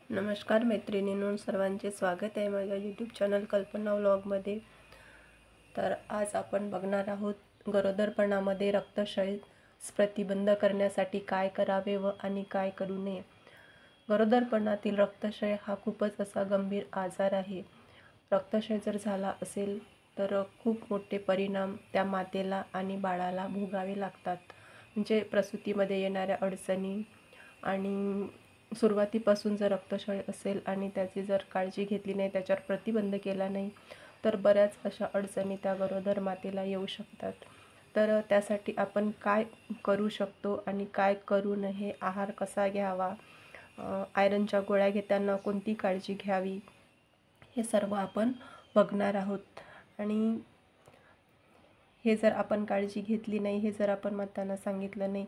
नमस्कार मैत्रिणींनो, सर्वांचे स्वागत आहे माझ्या यूट्यूब चॅनल कल्पना व्लॉगमध्ये। तर आज आपण बघणार आहोत गरोदरपणामध्ये रक्तक्षय प्रतिबंध करण्यासाठी काय करावे व आणि काय करू नये। गरोदरपणातील रक्तक्षय हा खूपच असा गंभीर आजार आहे। रक्तक्षय जर झाला असेल तर खूप मोठे परिणाम त्या मातेला आणि बाळाला भोगावे लागतात। म्हणजे प्रसूतीमध्ये येणाऱ्या अडचणी आणि सुरुवातीपासून जर रक्तक्षय असेल आणि त्याची जर काळजी घेतली नाही, त्याच्यावर प्रतिबंध केला नाही, तर बऱ्याच अशा अडचणी त्या गरोदर मातेला येऊ शकतात। तर त्यासाठी आपण काय करू शकतो आणि काय करू नये, आहार कसा घ्यावा, आयरनच्या गोळ्या घेताना कोणती काळजी घ्यावी, हे सर्व आपण बघणार आहोत। आणि हे जर आपण काळजी घेतली नाही, हे जर आपण मातांना सांगितलं नाही,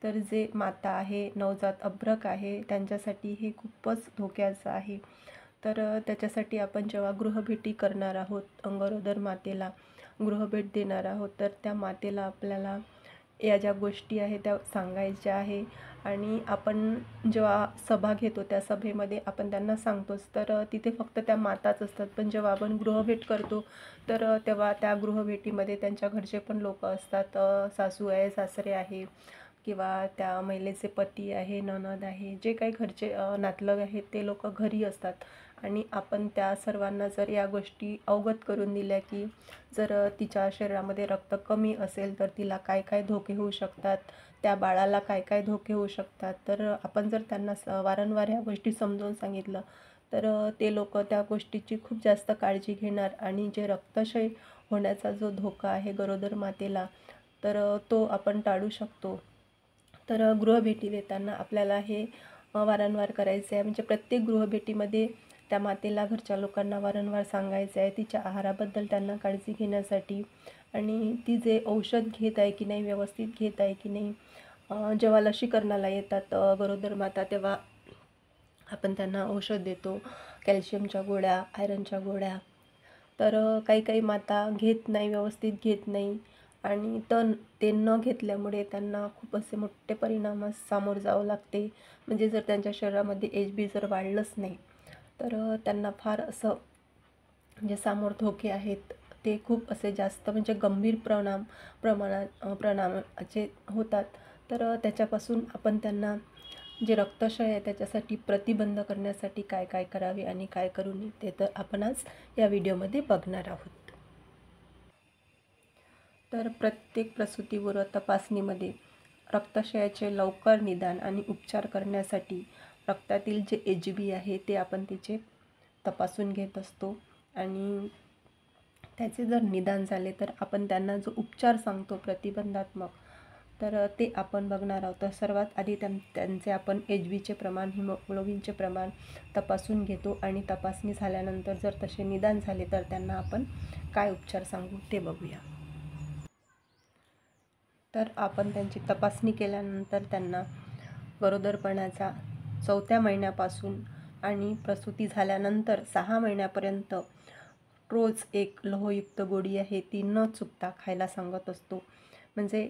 तर जे माता आहे, नवजात अभ्रक आहे, त्यांच्यासाठी हे खूपच धोक्याचं आहे। तर त्याच्यासाठी आपण जेव्हा गृहभेटी करणार आहोत, गरोदर मातेला गृहभेट देणार आहोत, तर त्या मातेला आपल्याला या ज्या गोष्टी आहेत त्या सांगायच्या आहे। आणि आपण जेव्हा सभा घेतो त्या सभेमध्ये आपण त्यांना सांगतोच, तर तिथे फक्त त्या माताच असतात। पण जेव्हा आपण गृहभेट करतो तर तेव्हा त्या गृहभेटीमध्ये त्यांच्या घरचे पण लोक असतात, सासू आहे, सासरे आहे, किंवा त्या महिलेचे पती आहे, नणंद आहे, जे काही घरचे नातलग आहेत ते लोक घरी असतात। आणि आपण त्या सर्वांना जर या गोष्टी अवगत करून दिल्या की जर तिच्या शरीरामध्ये रक्त कमी असेल तर तिला काय काय धोके होऊ शकतात, त्या बाळाला काय काय धोके होऊ शकतात, तर आपण जर त्यांना वारंवार ह्या गोष्टी समजावून सांगितलं तर ते लोक त्या गोष्टीची खूप जास्त काळजी घेणार आणि जे रक्तक्षय होण्याचा जो धोका आहे गरोदर मातेला, तर तो आपण टाळू शकतो। तर गृहभेटी देताना आपल्याला हे वारंवार करायचे आहे। म्हणजे प्रत्येक गृहभेटीमध्ये त्या मातेला घरच्या लोकांना वारंवार सांगायचं आहे तिच्या आहाराबद्दल त्यांना काळजी घेण्यासाठी, आणि ती जे औषध घेत आहे की नाही, व्यवस्थित घेत आहे की नाही। जेव्हा लसीकरणाला येतात गरोदर माता, तेव्हा आपण त्यांना औषध देतो, कॅल्शियमच्या गोळ्या, आयरनच्या गोळ्या। तर काही काही माता घेत नाही, व्यवस्थित घेत नाही, आणि ते न घेतल्यामुळे त्यांना खूप असे मोठे परिणामास सामोरं जावं लागते। म्हणजे जर त्यांच्या शरीरामध्ये HB जर वाढलंच नाही तर त्यांना फार असं म्हणजे सामोर धोके आहेत, ते खूप असे जास्त म्हणजे गंभीर प्रमाणाचे होतात। तर त्याच्यापासून आपण त्यांना जे रक्तक्षय आहे त्याच्यासाठी प्रतिबंध करण्यासाठी काय काय करावे आणि काय करू नये, ते तर आपण आज या व्हिडिओमध्ये बघणार आहोत। तर प्रत्येक प्रसूतीपूर्व तपासणीमध्ये रक्तक्षयाचे लवकर निदान आणि उपचार करण्यासाठी रक्तातील जे HB आहे ते आपण तिचे तपासून घेत असतो, आणि त्याचे जर निदान झाले तर आपण त्यांना जो उपचार सांगतो प्रतिबंधात्मक, तर ते आपण बघणार आहोत। तर सर्वात आधी त्यांचे आपण HBचे प्रमाण, हिमोग्लोबिनचे प्रमाण तपासून घेतो, आणि तपासणी झाल्यानंतर जर तसे निदान झाले तर त्यांना आपण काय उपचार सांगू ते बघूया। तर आपण त्यांची तपासणी केल्यानंतर त्यांना गरोदरपणाचा 4थ्या महिन्यापासून आणि प्रसूती झाल्यानंतर 6 महिन्यापर्यंत रोज एक लोहयुक्त गोळी आहे ती न चुकता खायला सांगत असतो। म्हणजे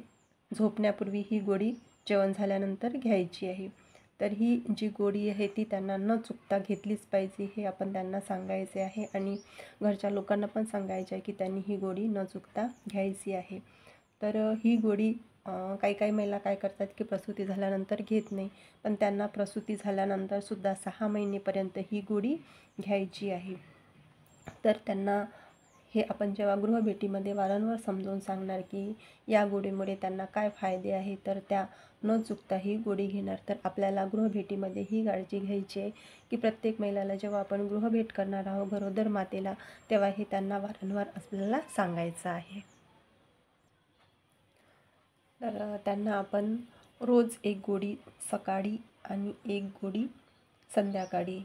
झोपण्यापूर्वी ही गोळी जेवण झाल्यानंतर घ्यायची आहे। तर ही जी गोळी आहे ती त्यांना न चुकता घेतलीच पाहिजे, हे आपण त्यांना सांगायचे आहे, आणि घरच्या लोकांना पण सांगायचे आहे की त्यांनी ही गोळी न चुकता घ्यायची आहे। तर ही गोळी काही काही महिला काय करतात की प्रसूती झाल्यानंतर घेत नाही, पण त्यांना प्रसूती झाल्यानंतरसुद्धा 6 महिनेपर्यंत ही गोळी घ्यायची आहे। तर त्यांना हे आपण जेव्हा गृहभेटीमध्ये वारंवार समजावून सांगणार की या गोळीमुळे त्यांना काय फायदे आहे, तर त्या न चुकता ही गोळी घेणार। तर आपल्याला गृहभेटीमध्ये ही काळजी घ्यायची आहे की प्रत्येक महिलाला जेव्हा आपण गृहभेट करणार आहोत गरोदर मातेला, तेव्हा हे त्यांना वारंवार आपल्याला सांगायचं आहे। तर त्यांना आपण रोज एक गोळी सकाळी आणि एक गोळी संध्याकाळी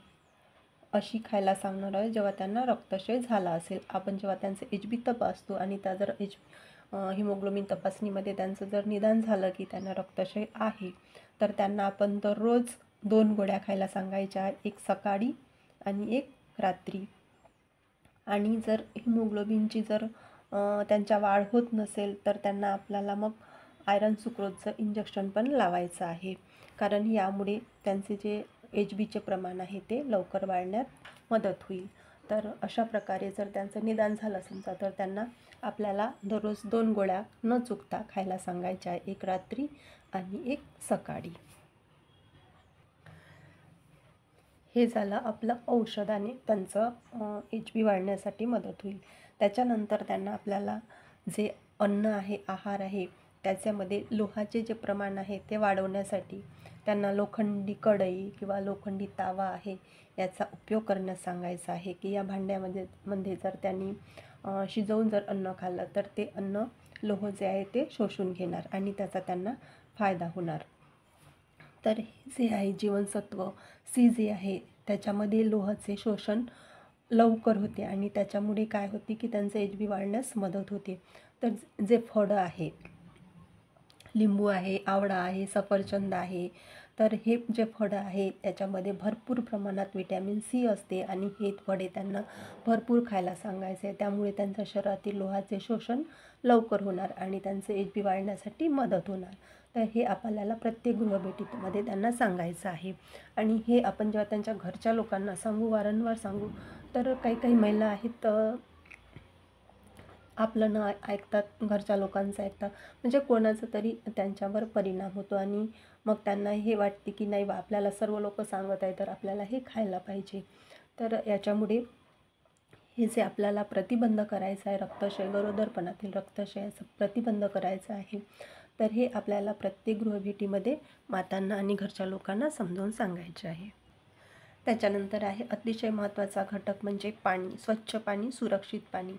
अशी खायला सांगणार आहे जेव्हा त्यांना रक्तक्षय झाला असेल। आपण जेव्हा त्यांचं HB तपासतो आणि त्या जर हिमोग्लोबिन तपासणीमध्ये त्यांचं जर निदान झालं की त्यांना रक्तक्षय आहे, तर त्यांना आपण दररोज 2 गोळ्या खायला सांगायच्या, एक सकाळी आणि एक रात्री। आणि जर हिमोग्लोबिनची जर त्यांच्या वाढ होत नसेल तर त्यांना आपल्याला मग आयरन सुक्रोजचं इंजेक्शन पण लावायचं आहे, कारण यामुळे त्यांचे जे HBचे प्रमाण आहे ते लवकर वाढण्यात मदत होईल. तर अशा प्रकारे जर त्यांचं निदान झालं समजा तर त्यांना आपल्याला दररोज 2 गोळ्या न चुकता खायला सांगायच्या आहे, एक रात्री आणि एक सकाळी. हे झालं आपलं औषधाने त्यांचं HB वाढण्यासाठी मदत होईल. त्याच्यानंतर त्यांना आपल्याला जे अन्न आहे, आहार आहे, त्याच्यामध्ये लोहाचे जे प्रमाण आहे ते वाढवण्यासाठी त्यांना लोखंडी कढई किंवा लोखंडी तावा आहे याचा उपयोग करण्यास सांगायचा आहे, की या भांड्यामध्ये जर त्यांनी शिजवून जर अन्न खाल्लं तर ते अन्न लोह जे आहे ते शोषून घेणार आणि त्याचा त्यांना फायदा होणार. तर हे जे आहे जीवनसत्व C जे आहे त्याच्यामध्ये लोहाचे शोषण लवकर होते आणि त्याच्यामुळे काय होते की त्यांचं HB वाढण्यास मदत होते. तर जे फळं आहे, लिंबू आहे, आवळा आहे, सफरचंद आहे, तर हे जे फळं आहे त्याच्यामध्ये भरपूर प्रमाणात व्हिटॅमिन C असते आणि हे फळे त्यांना भरपूर खायला सांगायचे आहे. त्यामुळे त्यांच्या शरीरातील लोहाचे शोषण लवकर होणार आणि त्यांचं HB वाढण्यासाठी मदत होणार. तर हे आपल्याला प्रत्येक गृहभेटीमध्ये त्यांना सांगायचं आहे. आणि हे आपण जेव्हा त्यांच्या घरच्या लोकांना सांगू, वारंवार सांगू, तर काही महिला आहेत आपलं न ऐकतात, घरच्या लोकांचं ऐकतात, म्हणजे कोणाचा तरी त्यांच्यावर परिणाम होतो आणि मग त्यांना हे वाटते की नाही बा आपल्याला सर्व लोक सांगत आहे तर आपल्याला हे खायला पाहिजे. तर याच्यामुळे हे जे आपल्याला प्रतिबंध करायचं आहे, रक्तक्षय, गरोदरपणातील रक्तक्षयाचा प्रतिबंध करायचा आहे, तर हे आपल्याला प्रत्येक गृहभेटीमध्ये मातांना आणि घरच्या लोकांना समजावून सांगायचे आहे. त्याच्यानंतर आहे अतिशय महत्त्वाचा घटक म्हणजे पाणी, स्वच्छ पाणी, सुरक्षित पाणी.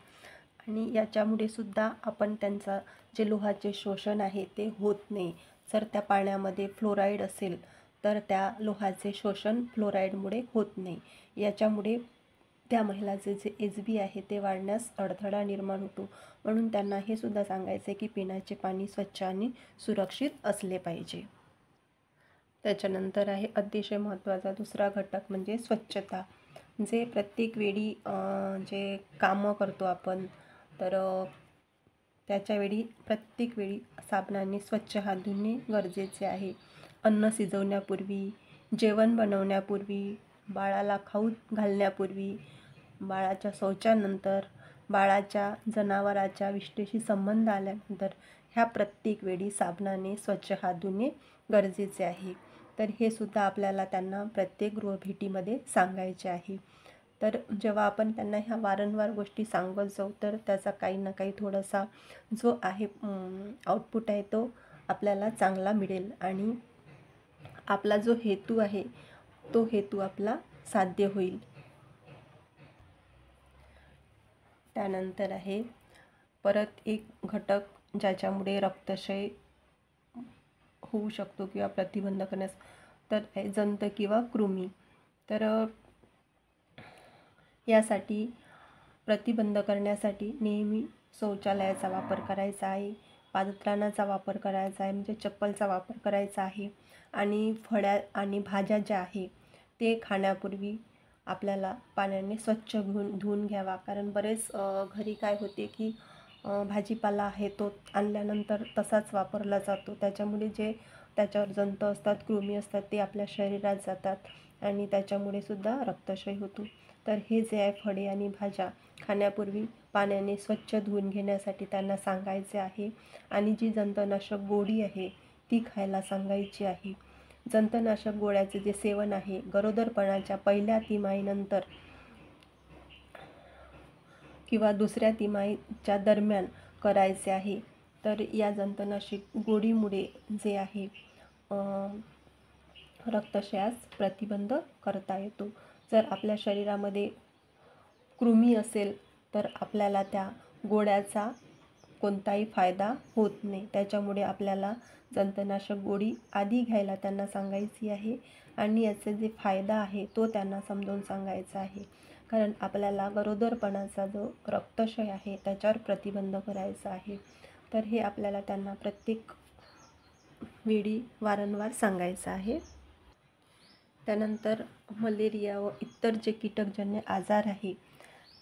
आणि याच्यामुळे सुद्धा आपण त्यांचा जे लोहाचे शोषण आहे ते होत नाही. जर त्या पाण्यामध्ये फ्लोराईड असेल तर त्या लोहाचे शोषण फ्लोराईडमुळे होत नाही. याच्यामुळे त्या महिलाचे जे HB आहे ते वाढण्यास अडथळा निर्माण होतो. म्हणून त्यांना हे सुद्धा सांगायचे की पिण्याचे पाणी स्वच्छ आणि सुरक्षित असले पाहिजे. त्याच्यानंतर आहे अतिशय महत्त्वाचा दुसरा घटक म्हणजे स्वच्छता. जे प्रत्येक वेळी जे कामं करतो आपण तर त्याच्यावेळी प्रत्येक वेळी साबणाने स्वच्छ हात धुणे गरजेचे आहे. अन्न शिजवण्यापूर्वी, जेवण बनवण्यापूर्वी, बाळाला खाऊ घालण्यापूर्वी, बाळाच्या शौचानंतर, बाळाच्या जनावराच्या विष्ठेशी संबंध आल्यानंतर ह्या प्रत्येक वेळी साबणाने स्वच्छ हात धुणे गरजेचे आहे. तर हे सुद्धा आपल्याला त्यांना प्रत्येक गृहभेटीमध्ये सांगायचे आहे. तर जेव्हा आपण त्यांना ह्या वारंवार गोष्टी सांगत जाऊ तर त्याचा काही ना काही थोडासा जो आहे आउटपुट आहे तो आपल्याला चांगला मिळेल आणि आपला जो हेतू आहे तो हेतू आपला साध्य होईल. त्यानंतर आहे परत एक घटक ज्याच्यामुळे रक्तक्षय होऊ शकतो किंवा प्रतिबंध करण्यास, तर जंत किंवा कृमी. तर यासाठी प्रतिबंध करण्यासाठी नेहमी शौचालयाचा वापर करायचा आहे, पादत्राणाचा वापर करायचा आहे, म्हणजे चप्पलचा वापर करायचा आहे. आणि फळ्या आणि भाज्या ज्या आहे ते खाण्यापूर्वी आपल्याला पाण्याने स्वच्छ धुवून घ्यावा. कारण बरेच घरी काय होते की भाजीपाला आहे तो आणल्यानंतर तसाच वापरला जातो. त्याच्यामुळे जे त्याच्यावर जंत असतात, कृमी असतात ते आपल्या शरीरात जातात आणि त्याच्यामुळे सुद्धा रक्तक्षय होतो. तर हे जे आहे फळे आणि भाज्या खाण्यापूर्वी पाण्याने स्वच्छ धुवून घेण्यासाठी त्यांना सांगायचे आहे. आणि जी जंतनाशक गोळी आहे ती खायला सांगायची आहे. जंतनाशक गोळ्याचे जे सेवन आहे गरोदरपणाच्या पहिल्या तिमाहीनंतर किंवा दुसऱ्या तिमाहीच्या दरम्यान करायचे आहे. तर या जंतनाशक गोळीमुळे जे आहे रक्तक्षयास प्रतिबंध करता येतो. जर आपल्या शरीरामध्ये कृमी असेल तर आपल्याला त्या गोळ्याचा कोणताही फायदा होत नाही. त्याच्यामुळे आपल्याला जंतनाशक गोळी आधी घ्यायला त्यांना सांगायची आहे आणि याचा जे फायदा आहे तो त्यांना समजावून सांगायचा आहे. कारण आपल्याला गरोदरपणाचा जो रक्तक्षय आहे त्याच्यावर प्रतिबंध करायचा आहे. तर हे आपल्याला त्यांना प्रत्येक वेळी वारंवार सांगायचं आहे. त्यानंतर मलेरिया व इतर जे कीटकजन्य आजार आहे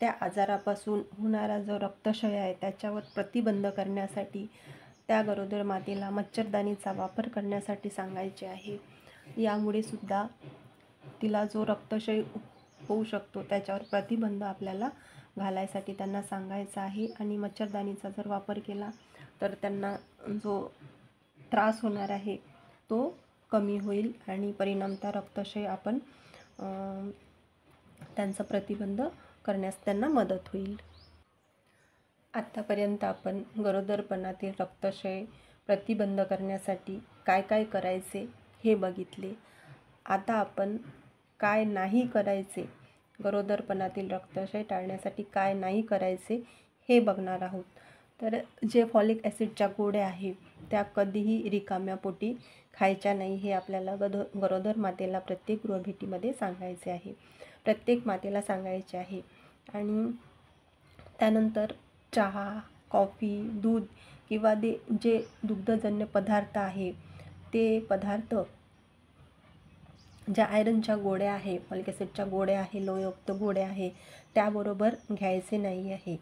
त्या आजारापासून होणारा जो रक्तक्षय आहे त्याच्यावर प्रतिबंध करण्यासाठी त्या गरोदर मातेला मच्छरदाणीचा वापर करण्यासाठी सांगायचे आहे. यामुळे सुद्धा तिला जो रक्तक्षय होऊ शकतो त्याच्यावर प्रतिबंध आपल्याला घालायसाठी त्यांना सांगायचं आहे. आणि मच्छरदाणीचा जर वापर केला तर त्यांना जो त्रास होणार आहे तो कमी होईल आणि परिणामतः रक्तक्षय आपण त्यांचा प्रतिबंध करण्यास त्यांना मदत होईल. आत्तापर्यंत आपण गरोदरपणातील रक्तक्षय प्रतिबंध करण्यासाठी काय काय करायचे हे बघितले. आता आपण काय नाही करायचे, गरोदरपणातील रक्तक्षय टाळण्यासाठी काय नाही करायचे हे बघणार आहोत. तर जे फॉलिक ॲसिडच्या गोळ्या आहेत त्या कधीही रिकाम्या पोटी खायच्या नाही हे आपल्याला गरोदर मातेला प्रत्येक गृहभेटीमध्ये सांगायचे आहे, प्रत्येक मातेला सांगायचे आहे. आणि त्यानंतर चहा, कॉफी, दूध किंवा जे दुग्धजन्य पदार्थ आहे ते पदार्थ ज्या आयरनच्या गोळ्या आहे, फॉलिक ॲसिडच्या गोळ्या आहे, लोहयुक्त गोळ्या आहे त्याबरोबर घ्यायचे नाही आहे.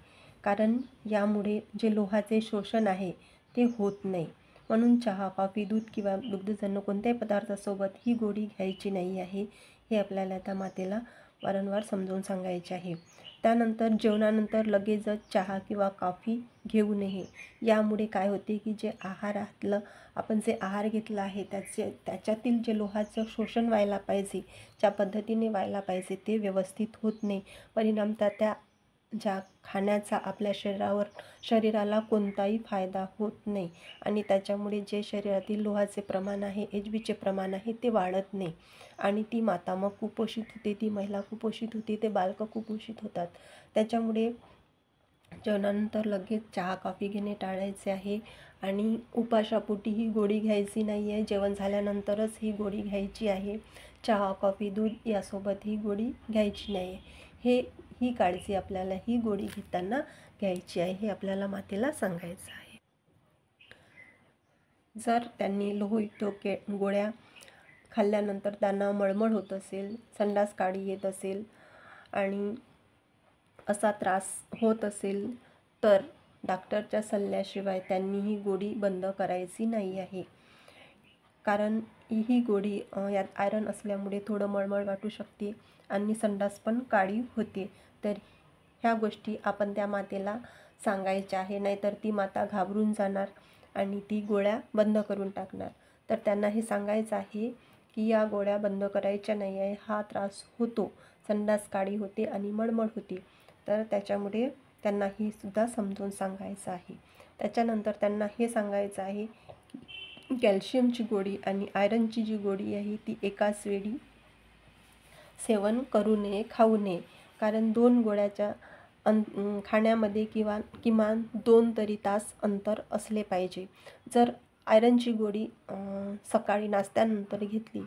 कारण यामुळे जे लोहाचे शोषण आहे ते होत नाही. म्हणून चहा, कॉफी, दूध किंवा दुग्धजन्य कोणत्याही पदार्थासोबत ही गोळी घ्यायची नाही आहे हे आपल्याला त्या मातेला वारंवार समजावून सांगायचे आहे. त्यानंतर जेवणानंतर लगेचच चहा किंवा कॉफी घेऊ नये. यामुळे काय होते की जे आहारातलं आपण जे आहार घेतला आहे त्याच्यातील जे लोहाचं शोषण व्हायला पाहिजे, ज्या पद्धतीने व्हायला पाहिजे ते व्यवस्थित होत नाही. परिणामतः त्या ज्या खाण्याचा आपल्या शरीराला कोणताही फायदा होत नाही आणि त्याच्यामुळे जे शरीरातील लोहाचे प्रमाण आहे, HBचे प्रमाण आहे ते वाढत नाही आणि ती माता मग कुपोषित होते, ती महिला कुपोषित होते, ते बालकं कुपोषित होतात. त्याच्यामुळे जेवणानंतर लगेच चहा कॉफी घेणे टाळायचे आहे आणि उपाशापोटी ही गोळी घ्यायची नाही आहे. जेवण झाल्यानंतरच ही गोळी घ्यायची आहे. चहा, कॉफी, दूध यासोबत ही गोळी घ्यायची नाही आहे. ही काळजी आपल्याला ही गोळी घेताना घ्यायची आहे हे आपल्याला मातेला सांगायचं आहे. जर त्यांनी लोहयुक्त गोळ्या खाल्ल्यानंतर त्यांना मळमळ होत असेल, संडास काढी येत असेल आणि असा त्रास होत असेल तर डॉक्टरच्या सल्ल्याशिवाय त्यांनी ही गोळी बंद करायची नाही आहे. कारण ही गोळी यात आयरन असल्यामुळे थोडं मळमळ वाटू शकते आणि संडास पण काळी होते. तर ह्या गोष्टी आपण त्या मातेला सांगायच्या आहे, नाहीतर ती माता घाबरून जाणार आणि ती गोळ्या बंद करून टाकणार. तर त्यांना हे सांगायचं आहे की या गोळ्या बंद करायच्या नाही आहे, हा त्रास होतो, संडास काळी होते आणि मळमळ होते. तर त्याच्यामुळे त्यांना ही सुद्धा समजून सांगायचं आहे. त्याच्यानंतर त्यांना हे सांगायचं आहे की कॅल्शियमची गोळी आणि आयरनची जी गोळी आहे ती एकाच वेळी सेवन करू नये, खाऊ नये. कारण 2 गोळ्याच्या खाण्यामध्ये किमान 2 तरी तास अंतर असले पाहिजे. जर आयरनची गोळी सकाळी नाश्त्यानंतर घेतली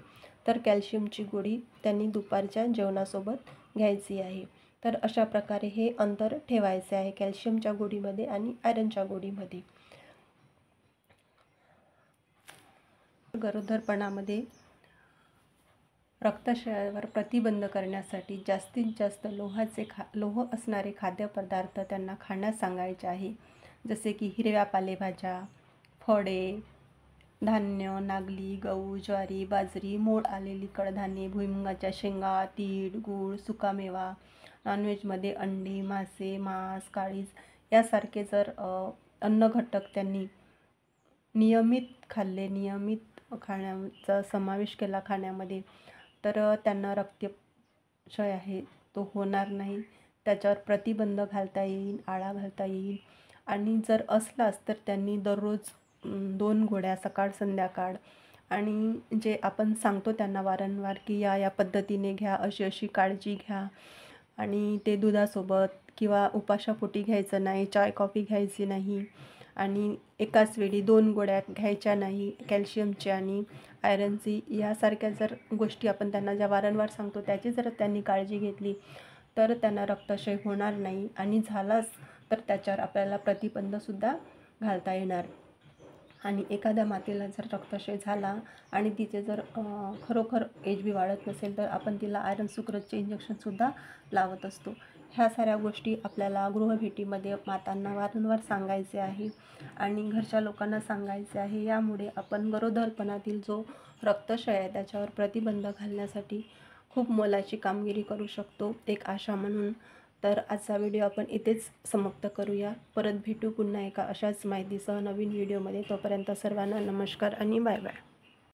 तर कॅल्शियमची गोळी त्यांनी दुपारच्या जेवणासोबत घ्यायची आहे. तर अशा प्रकारे हे अंतर ठेवायचे आहे कॅल्शियमच्या गोळीमध्ये आणि आयरनच्या गोळीमध्ये. गरोदरपणामध्ये रक्तक्षयावर प्रतिबंध करण्यासाठी जास्तीत जास्त लोह असणारे खाद्यपदार्थ त्यांना खाण्यास सांगायचे आहे. जसे की हिरव्या पालेभाज्या, फळे, धान्य, नागली, गहू, ज्वारी, बाजरी, मोड आलेली कडधान्ये, भुईमुगाच्या शेंगा, तीळ, गूळ, सुकामेवा, नॉनव्हेजमध्ये अंडी, मासे, मांस, काळीज यासारखे जर अन्नघटक त्यांनी नियमित खाल्ले, नियमित खाण्याचा समावेश केला खाण्यामध्ये तर त्यांना रक्तक्षय आहे तो होणार नाही. त्याच्यावर प्रतिबंध घालता येईल, आळा घालता येईल. आणि जर असलाच तर त्यांनी दररोज 2 गोळ्या सकाळ संध्याकाळ आणि जे आपण सांगतो त्यांना वारंवार की या पद्धतीने घ्या, अशी काळजी घ्या आणि ते दुधासोबत किंवा उपाशापोटी घ्यायचं नाही, चाय कॉफी घ्यायची नाही आणि एकाच वेळी 2 गोळ्या घ्यायच्या नाही कॅल्शियमची आणि आयरनची. यासारख्या जर गोष्टी आपण त्यांना ज्या वारंवार सांगतो त्याची जर त्यांनी काळजी घेतली तर त्यांना रक्तक्षय होणार नाही आणि झालाच तर त्याच्यावर आपल्याला प्रतिबंधसुद्धा घालता येणार. आणि एखाद्या मातेला जर रक्तक्षय झाला आणि तिचे जर खरोखर HB वाढत नसेल तर आपण तिला आयरन सुक्रोजचे इंजेक्शनसुद्धा लावत असतो. ह्या साऱ्या गोष्टी आपल्याला गृहभेटीमध्ये मातांना वारंवार सांगायचे आहे आणि घरच्या लोकांना सांगायचे आहे. यामुळे आपण गरोदरपणातील जो रक्तक्षय आहे त्याच्यावर प्रतिबंध घालण्यासाठी खूप मोलाची कामगिरी करू शकतो एक आशा म्हणून. तर आजचा व्हिडिओ आपण इथेच समाप्त करूया. परत भेटू पुन्हा एका अशाच माहितीसह नवीन व्हिडिओमध्ये. तोपर्यंत सर्वांना नमस्कार आणि बाय बाय.